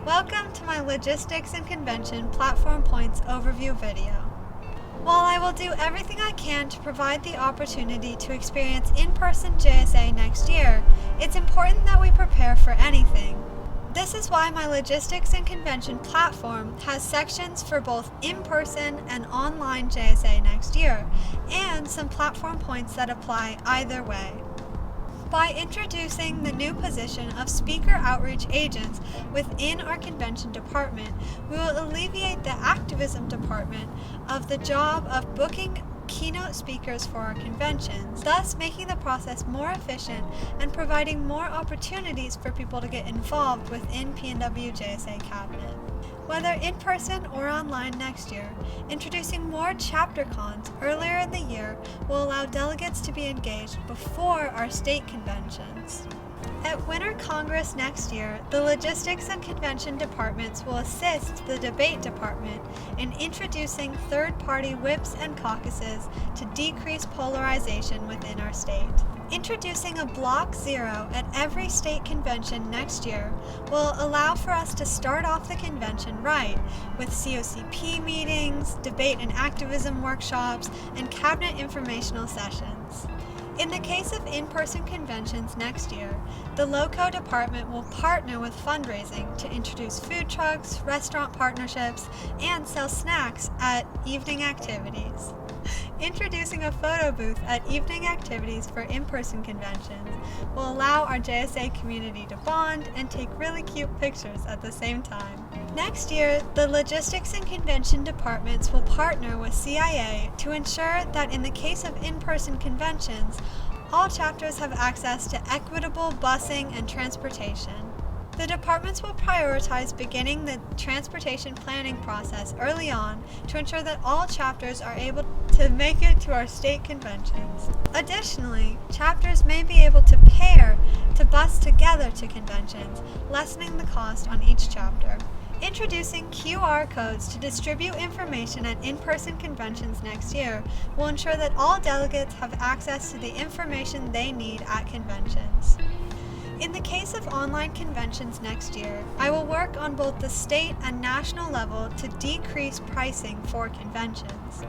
Welcome to my Logistics and Convention Platform Points overview video. While I will do everything I can to provide the opportunity to experience in-person JSA next year, it's important that we prepare for anything. This is why my Logistics and Convention platform has sections for both in-person and online JSA next year, and some platform points that apply either way. By introducing the new position of Speaker Outreach Agents within our Convention Department, we will alleviate the Activism Department of the job of booking keynote speakers for our conventions, thus making the process more efficient and providing more opportunities for people to get involved within PNW JSA Cabinet. Whether in person or online next year, introducing more chapter cons earlier in the year will allow delegates to be engaged before our state conventions. At Winter Congress next year, the Logistics and Convention departments will assist the Debate Department in introducing third-party whips and caucuses to decrease polarization within our state. Introducing a Block 0 at every state convention next year will allow for us to start off the convention right, with COCP meetings, debate and activism workshops, and cabinet informational sessions. In the case of in-person conventions next year, the loco department will partner with fundraising to introduce food trucks, restaurant partnerships, and sell snacks at evening activities. Introducing a photo booth at evening activities for in-person conventions will allow our JSA community to bond and take really cute pictures at the same time. Next year, the Logistics and Convention departments will partner with CIA to ensure that in the case of in-person conventions, all chapters have access to equitable busing and transportation. The departments will prioritize beginning the transportation planning process early on to ensure that all chapters are able to make it to our state conventions. Additionally, chapters may be able to pair to bus together to conventions, lessening the cost on each chapter. Introducing QR codes to distribute information at in-person conventions next year will ensure that all delegates have access to the information they need at conventions. In the case of online conventions next year, I will work on both the state and national level to decrease pricing for conventions.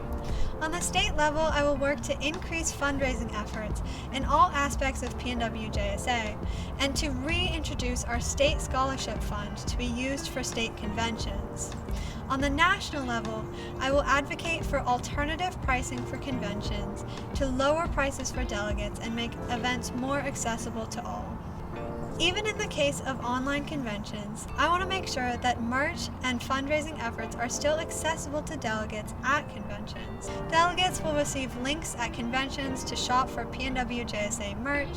On the state level, I will work to increase fundraising efforts in all aspects of PNW JSA and to reintroduce our state scholarship fund to be used for state conventions. On the national level, I will advocate for alternative pricing for conventions to lower prices for delegates and make events more accessible to all. Even in the case of online conventions, I want to make sure that merch and fundraising efforts are still accessible to delegates at conventions. Delegates will receive links at conventions to shop for PNW JSA merch.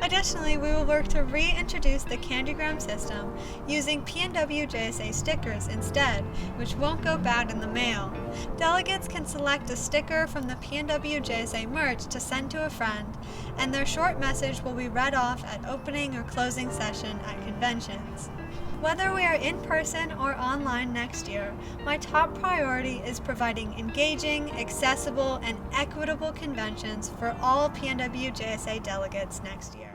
Additionally, we will work to reintroduce the Candygram system using PNW JSA stickers instead, which won't go bad in the mail. Delegates can select a sticker from the PNW JSA merch to send to a friend, and their short message will be read off at opening or closing session at conventions. Whether we are in person or online next year, my top priority is providing engaging, accessible, and equitable conventions for all PNW JSA delegates next year.